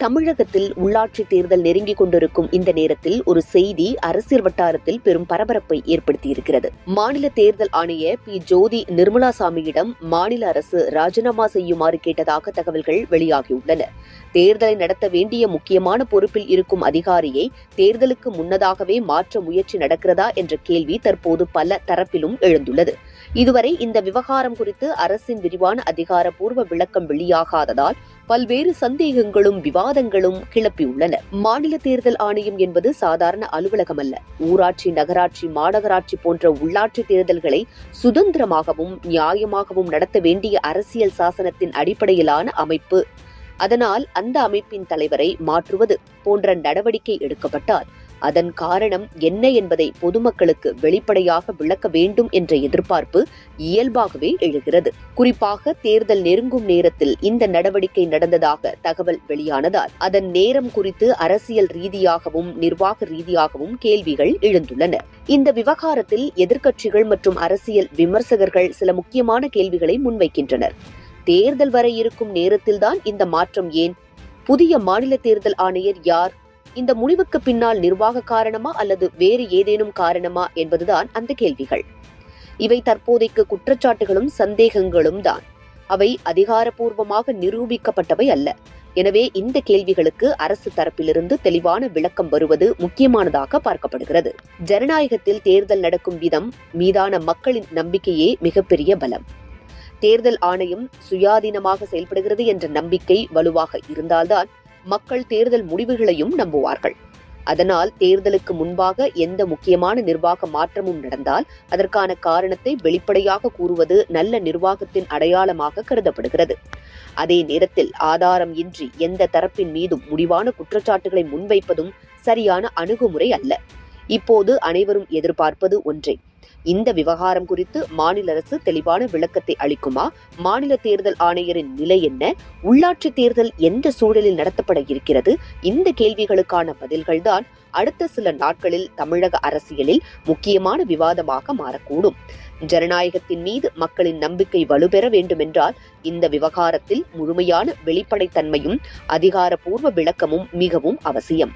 தமிழகத்தில் உள்ளாட்சி தேர்தல் நெருங்கிக் கொண்டிருக்கும் இந்த நேரத்தில் ஒரு செய்தி அரசியல் வட்டாரத்தில் பெரும் பரபரப்பை ஏற்படுத்தியிருக்கிறது. மாநில தேர்தல் ஆணையர் பி. ஜோதி நிர்மலாசாமியிடம் மாநில அரசு ராஜினாமா செய்யுமாறு கேட்டதாக தகவல்கள் வெளியாகியுள்ளன. தேர்தலை நடத்த வேண்டிய முக்கியமான பொறுப்பில் இருக்கும் அதிகாரியை தேர்தலுக்கு முன்னதாகவே மாற்ற முயற்சி நடக்கிறதா என்ற கேள்வி தற்போது பல தரப்பிலும் எழுந்துள்ளது. இதுவரை இந்த விவகாரம் குறித்து அரசின் விரிவான அதிகாரப்பூர்வ விளக்கம் வெளியாகாததால் பல்வேறு சந்தேகங்களும் விவாதங்களும் கிளப்பியுள்ளன. மாநில தேர்தல் ஆணையம் என்பது சாதாரண அலுவலகம் அல்ல. ஊராட்சி, நகராட்சி, மாநகராட்சி போன்ற உள்ளாட்சி தேர்தல்களை சுதந்திரமாகவும் நியாயமாகவும் நடத்த வேண்டிய அரசியல் சாசனத்தின் அடிப்படையிலான அமைப்பு. அதனால் அந்த அமைப்பின் தலைவரை மாற்றுவது போன்ற நடவடிக்கை எடுக்கப்பட்டால் அதன் காரணம் என்ன என்பதை பொதுமக்களுக்கு வெளிப்படையாக விளக்க வேண்டும் என்ற எதிர்பார்ப்பு இயல்பாகவே எழுகிறது. குறிப்பாக தேர்தல் நெருங்கும் நேரத்தில் இந்த நடவடிக்கை நடந்ததாக தகவல் வெளியானதால் அதன் நேரம் குறித்து அரசியல் ரீதியாகவும் நிர்வாக ரீதியாகவும் கேள்விகள் எழுந்துள்ளன. இந்த விவகாரத்தில் எதிர்க்கட்சிகள் மற்றும் அரசியல் விமர்சகர்கள் சில முக்கியமான கேள்விகளை முன்வைக்கின்றனர். தேர்தல் வர இருக்கும் நேரத்தில்தான் இந்த மாற்றம் ஏன்? புதிய மாநில தேர்தல் ஆணையர் யார்? இந்த முடிவுக்கு பின்னால் நிர்வாக காரணமா அல்லது வேறு ஏதேனும் காரணமா என்பதுதான் அந்த கேள்விகள். இவை தற்போதைக்கு குற்றச்சாட்டுகளும் சந்தேகங்களும் தான். அவை அதிகாரப்பூர்வமாக நிரூபிக்கப்பட்டவை அல்ல. எனவே இந்த கேள்விகளுக்கு அரசு தரப்பிலிருந்து தெளிவான விளக்கம் வருவது முக்கியமானதாக பார்க்கப்படுகிறது. ஜனநாயகத்தில் தேர்தல் நடக்கும் விதம் மீதான மக்களின் நம்பிக்கையே மிகப்பெரிய பலம். தேர்தல் ஆணையம் சுயாதீனமாக செயல்படுகிறது என்ற நம்பிக்கை வலுவாக இருந்தால்தான் மக்கள் தேர்தல் முடிவுகளையும் நம்புவார்கள். அதனால் தேர்தலுக்கு முன்பாக எந்த முக்கியமான நிர்வாக மாற்றமும் நடந்தால் அதற்கான காரணத்தை வெளிப்படையாக கூறுவது நல்ல நிர்வாகத்தின் அடையாளமாக கருதப்படுகிறது. அதே நேரத்தில் ஆதாரம் இன்றி எந்த தரப்பின் மீதும் முடிவான குற்றச்சாட்டுகளை முன்வைப்பதும் சரியான அணுகுமுறை அல்ல. இப்போது அனைவரும் எதிர்பார்ப்பது ஒன்றே. இந்த விவகாரம் குறித்து மாநில அரசு தெளிவான விளக்கத்தை அளிக்குமா? மாநில தேர்தல் ஆணையரின் நிலை என்ன? உள்ளாட்சி தேர்தல் எந்த சூழலில் நடத்தப்பட இருக்கிறது? இந்த கேள்விகளுக்கான பதில்கள்தான் அடுத்த சில நாட்களில் தமிழக அரசியலில் முக்கியமான விவாதமாக மாறக்கூடும். ஜனநாயகத்தின் மீது மக்களின் நம்பிக்கை வலுப்பெற வேண்டுமென்றால் இந்த விவகாரத்தில் முழுமையான வெளிப்படைத்தன்மையும் அதிகாரப்பூர்வ விளக்கமும் மிகவும் அவசியம்.